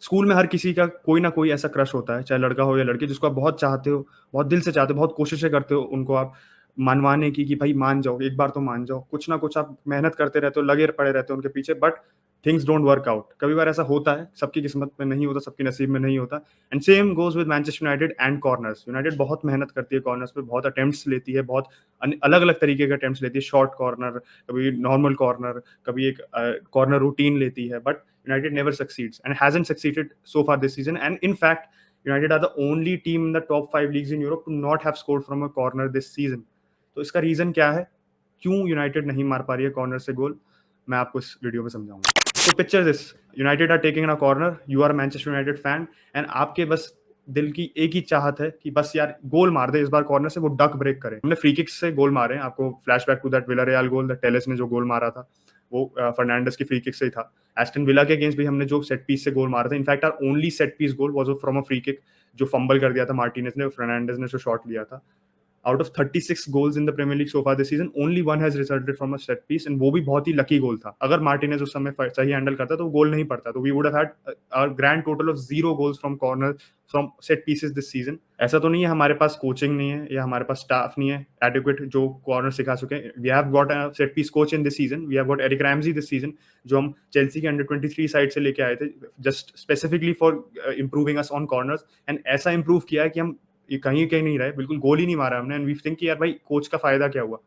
School में हर किसी का कोई ना कोई ऐसा क्रश होता है, चाहे लड़का हो या लड़की, जिसको आप बहुत चाहते हो, बहुत दिल से चाहते हो, बहुत कोशिशें करते हो उनको आप मनवाने की कि भाई मान जाओ, एक बार तो मान जाओ। कुछ ना कुछ आप मेहनत करते रहते हो, लगे पड़े रहते हो उनके पीछे, but things don't work out. कभी बार ऐसा होता है, सबकी किस्मत में नहीं होता, सबके नसीब में नहीं होता। And same goes with Manchester United and corners. United बहुत मेहनत करती है कॉर्नर्स पे, बहुत अटेम्प्ट्स लेती है, बहुत अलग-अलग तरीके के अटेम्प्ट्स लेती है, शॉर्ट कॉर्नर, कभी नॉर्मल कॉर्नर, कभी एक कॉर्नर रूटीन लेती है, but United never succeeds and hasn't succeeded so far this season. And in fact, United are the only team in the top 5 leagues in Europe to not have scored from a corner this season. तो इसका reason क्या है? क्यों United नहीं मार पा रही है कॉर्नर से गोल? मैं आपको इस वीडियो में समझाऊंगा। तो picture this, United are taking a corner, you are Manchester United fan, and आपके बस दिल की एक ही चाहत है कि बस यार गोल मार दे इस बार कॉर्नर से, वो डक ब्रेक करे। हमने फ्री किक्स से गोल मारे हैं, आपको flashback to that Villarreal goal, the Telles ने जो गोल मारा था वो फर्नांडिस की फ्री किक से ही था। एस्टन विला के अगेंस्ट भी हमने जो सेट पीस से गोल मारा था, in fact our only set piece goal was from a free kick, जो फंबल कर दिया था मार्टिनेज ने, फर्नांडिस ने जो शॉट लिया था। Out of 36 goals in the Premier League so far this season, only one has resulted from a set piece, and वो भी बहुत ही लकी गोल था। अगर मार्टिनेज उस समय सही हैंडल करता तो गोल नहीं पड़ता, तो we would have had a grand total of 0 goals from corner from set pieces this season। ऐसा तो नहीं है हमारे पास कोचिंग नहीं है या हमारे पास स्टाफ नहीं है एडिक्वेट जो कॉर्नर सिखा सके। We have got a set piece coach in this season, we have got Eric Ramsey this season, जो हम चेल्सी के अंडर 23 साइड से लेके आए थे, just specifically for improving us on corners. And ऐसा इंप्रूव किया है कि हम ये कहीं कहीं नहीं रहे, बिल्कुल गोल ही नहीं मारा हमने। एंड वी थिंक कि यार भाई कोच का फायदा क्या हुआ?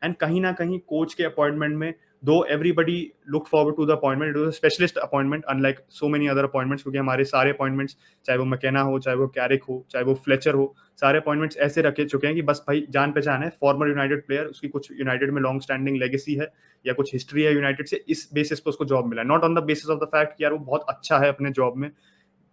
एंड कहीं ना कहीं कोच के अपॉइंटमेंट में, though everybody look forward to the appointment, it was a specialist appointment unlike so many other appointments, क्योंकि हमारे सारे अपॉइंटमेंट्स, चाहे वो मैकेना हो, चाहे वो कैरिक हो, चाहे वो फ्लेचर हो, सारे अपॉइंटमेंट्स ऐसे रखे चुके हैं कि बस भाई जान पहचान है, फॉर्मर यूनाइटेड प्लेयर, उसकी कुछ यूनाइटेड में लॉन्ग स्टैंडिंग लेगेसी है या कुछ हिस्ट्री है यूनाइटेड से, इस बेसिस पे उसको जॉब मिला, not on the basis of the fact कि यार वो बहुत अच्छा है अपने जॉब में,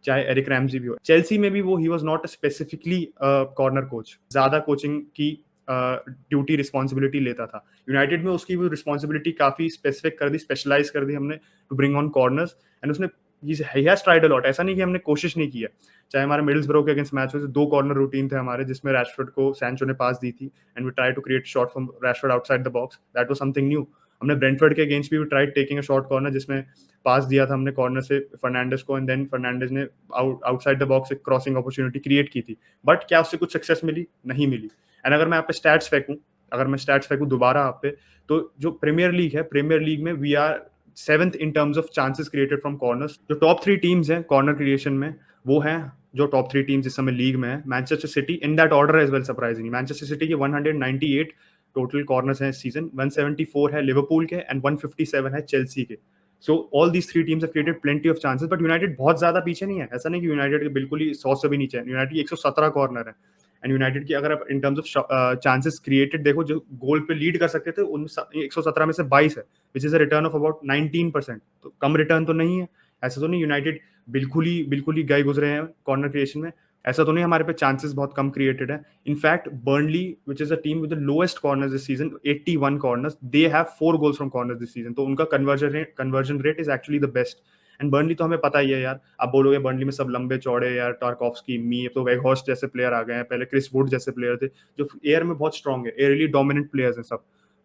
चाहे एरिक रैमजी भी हो। चेल्सी में भी वो he was not specifically corner coach, ज्यादा कोचिंग की ड्यूटी रिस्पॉन्सिबिलिटी लेता था। यूनाइटेड में उसकी वो रिस्पॉन्सिबिलिटी काफी स्पेसिफिक कर दी, स्पेशलाइज कर दी हमने to bring on corners. And उसने he has tried a lot, ऐसा नहीं कि हमने कोशिश नहीं की है। चाहे हमारे मिडलसब्रो के अगेंस्ट मैच में 2 कॉर्नर रूटीन थे हमारे, जिसमें रैशफोर्ड को सैंचो ने पास दी थी, and we try to create shot from Rashford outside the box, that was something new. हमने ब्रेंटफोर्ड के अगेंस्ट भी try taking a short corner, जिसमें पास दिया था हमने कॉर्नर से फर्नांडिस को, एंड देन फर्नांडिस ने आउटसाइड द बॉक्स एक क्रॉसिंग अपॉर्चुनिटी क्रिएट की थी, बट क्या उससे कुछ सक्सेस मिली? नहीं मिली। एंड अगर मैं आप पे स्टैट्स फेंकूं, अगर मैं स्टैट्स फेंकूं दोबारा आप पे, तो जो प्रीमियर लीग है, प्रीमियर लीग में we are 7th in terms of chances created from corners. जो टॉप 3 टीम्स हैं कॉर्नर क्रिएशन में, वो हैं जो टॉप 3 टीम्स इस समय लीग में है, Manchester City in that order as well, surprisingly Manchester City के 198 टोटल कॉर्नर्स हैं इस सीजन, 174 है लिवरपूल के, एंड 157 है चेल्सी के। So all these 3 teams have created plenty of chances, but United बहुत ज्यादा पीछे नहीं है। ऐसा नहीं कि यूनाइटेड के बिल्कुल ही 100 से भी नीचे है, यूनाइटेड 117 कॉर्नर है। एंड यूनाइटेड की अगर आप इन टर्म्स ऑफ चांसेस क्रिएटेड देखो, जो गोल पे लीड कर सकते थे, उन 117 में से 22 है, विच is a return of about 19%। तो कम रिटर्न तो नहीं है। ऐसा तो नहीं यूनाइटेड बिल्कुल ही गए गुजरे हैं कॉर्नर क्रिएशन में, ऐसा तो नहीं हमारे पे चांसेस बहुत कम क्रिएटेड है। In fact Burnley, which is a team with the lowest corners this season, 81 corners, they have 4 goals from corners this season, तो उनका conversion rate is actually the best. And Burnley तो हमें पता ही है यार, आप बोलोगे बर्नली में सब लंबे चौड़े यार, टारकॉफ्स्की, मी, तो वेगहॉर्स्ट जैसे प्लेयर आ गए हैं, पहले क्रिस वुड जैसे प्लेयर थे जो एयर में बहुत स्ट्रॉन्ग है, एयरली डोमिनेंट प्लेयर्स हैं सब।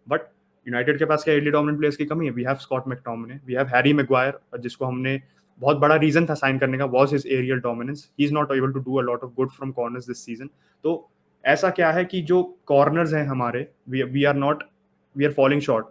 बट यूनाइटेड के पास क्या एयरली डोमिनेंट प्लेयर्स की कमी है? We have Scott McTominay, we have Harry Maguire, जिसको हमने बहुत बड़ा रीजन था साइन करने का was his aerial dominance, he is not able to do a lot of good from corners this season. तो ऐसा क्या है कि जो कॉर्नर्स हैं हमारे, we are falling short.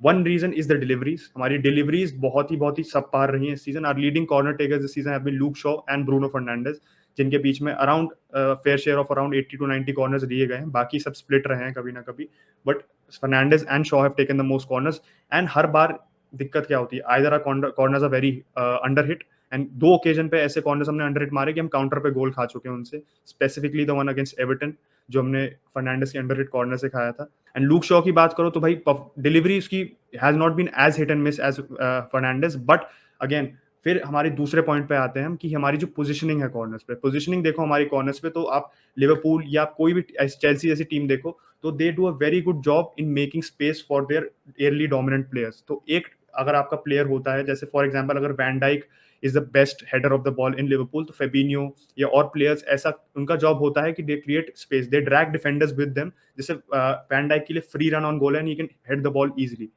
One reason is the deliveries, हमारी डिलीवरीज बहुत ही सब पार रही हैं इस season. Our leading corner takers this season have been Luke Shaw and Bruno Fernandes, जिनके बीच में around fair share of around 80 to 90 corners लिए गए हैं, बाकी सब स्प्लिट रहे हैं कभी ना कभी, but Fernandes and Shaw have taken the most corners. And हर बार दिक्कत क्या होती है, either corners are very under hit, and 2 occasion पे ऐसे कॉर्नर्स हमने अंडर हिट मारे कि हम काउंटर पे गोल खा चुके हैं उनसे, specifically the one against Everton, जो हमने फर्नांडिस के अंडर हिट कॉर्नर से खाया था। एंड लूक शॉ की बात करो तो भाई डिलीवरी उसकी has not been as hit and miss as Fernandes, but again फिर हमारे दूसरे पॉइंट पे आते हैं हम कि हमारी जो पोजीशनिंग है कॉर्नर्स पे, पोजीशनिंग देखो हमारी कॉर्नर्स पे, तो आप लिवरपूल या कोई भी चेल्सी जैसी टीम देखो, तो they do a very good job in making space for their aerially dominant players. तो एक अगर आपका प्लेयर होता है, जैसे फॉर एग्जांपल अगर Van Dijk is the best header of the ball in Liverpool, तो फेबिनियो या और प्लेयर्स, ऐसा उनका जॉब होता है कि they create space, they drag defenders with them, जैसे वैन डाइक के लिए free run on goal and he can head the ball easily.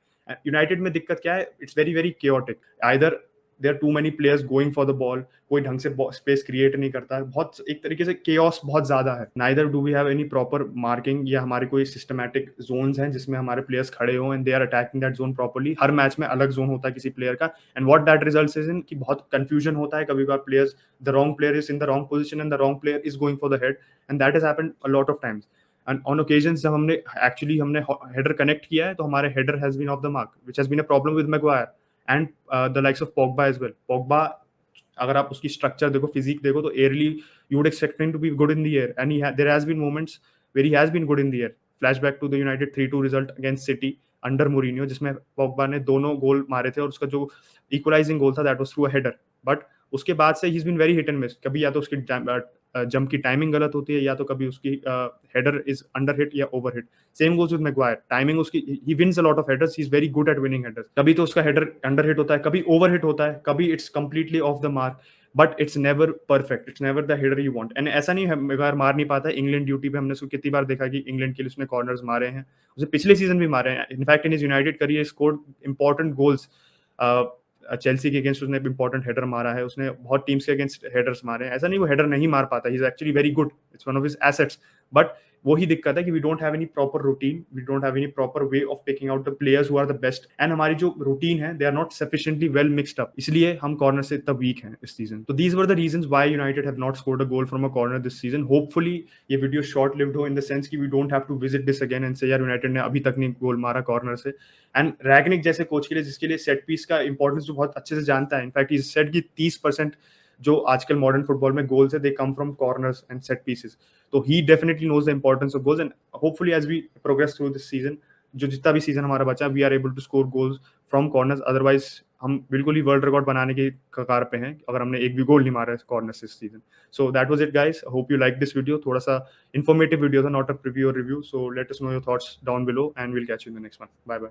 United में दिक्कत क्या है? It's very very chaotic, either there are too many players going for the ball, कोई ढंग से स्पेस क्रिएट नहीं करता है, बहुत एक तरीके से केओस बहुत ज्यादा है। Neither do we have any proper marking या हमारे कोई सिस्टमैटिक जोन्स हैं जिसमें हमारे प्लेयर्स खड़े हो and they are attacking that zone properly. हर मैच में अलग जोन होता है किसी प्लेयर का, and what that results is in कि बहुत कंफ्यूजन होता है, कभी कभार players the wrong player is in the wrong position and the wrong player is going for the head, and that has happened a lot of times. And on occasions जब हमने header connect किया है तो हमारे header has been off the mark, which has been a problem with Maguire and the likes of Pogba as well. Pogba, अगर आप उसकी structure देखो, फिजिक देखो, तो aerially you would expect him to be good in the air, and there has been moments where he has been good in the air. Flashback to the United 3-2 result against City under Mourinho, जिसमें Pogba ने दोनों गोल मारे थे और उसका जो equalising goal था that was through a header. But उसके बाद से he is been very hit and miss, कभी या तो उसकी जंप की टाइमिंग गलत होती है या तो कभी उसकी हेडर इज अंडर हिट या over hit. Same goes with Maguire, timing उसकी, he wins a lot of headers, he is very good at winning headers. कभी तो उसका हेडर अंडर हिट होता है, कभी ओवर हिट होता है, कभी it's completely off the mark, but it's never perfect, it's never the header you want. And ऐसा नहीं है मैग्वायर मार नहीं पाता है, इंग्लैंड ड्यूटी पे हमने उसको कितनी बार देखा कि इंग्लैंड के लिए उसने कॉर्नर्स मारे हैं, उसे पिछले सीजन भी मारे हैं। In fact in his United career scored important goals. Chelsea के अगेंस्ट उसने इंपॉर्टेंट हेडर मारा है, उसने बहुत टीम्स के अगेंस्ट हेडर्स मारे हैं, ऐसा नहीं वो हेडर नहीं मार पाता, he is actually very good, it's one of his assets. But वही दिक्कत है कि we don't have any proper routine, we don't have any proper way of picking out the players who are the best, and हमारी जो routine है they are not sufficiently well mixed up, इसलिए हम corner से इतना week हैं इस season. तो these were the reasons why United have not scored a goal from a corner this season. Hopefully ये वीडियो शॉर्ट लिव्ड हो इन द सेंस कि we don't have to visit this again and say यार United ने अभी तक नहीं गोल मारा corner से। एंड रैगनिक जैसे कोच के लिए, जिसके लिए सेट पीस का इंपॉर्टेंस जो बहुत अच्छे से जानता है, इनफैक्ट ही सेड कि 30% जो आजकल मॉडर्न फुटबॉल में गोल्स है they come from corners and set pieces. तो he definitely knows the importance of goals, and hopefully as we progress through this season, जो जितना भी सीजन हमारा बचा, we are able to score goals from corners. Otherwise हम बिल्कुल ही world record बनाने की कगार पे हैं अगर हमने एक भी गोल नहीं मारा है कॉर्नर इस season. So that was it guys, hope you like this video, थोड़ा सा इन्फॉर्मेटिव वीडियो था, not a preview or review. So let us know your thoughts down below and will catch you in the next one. Bye bye.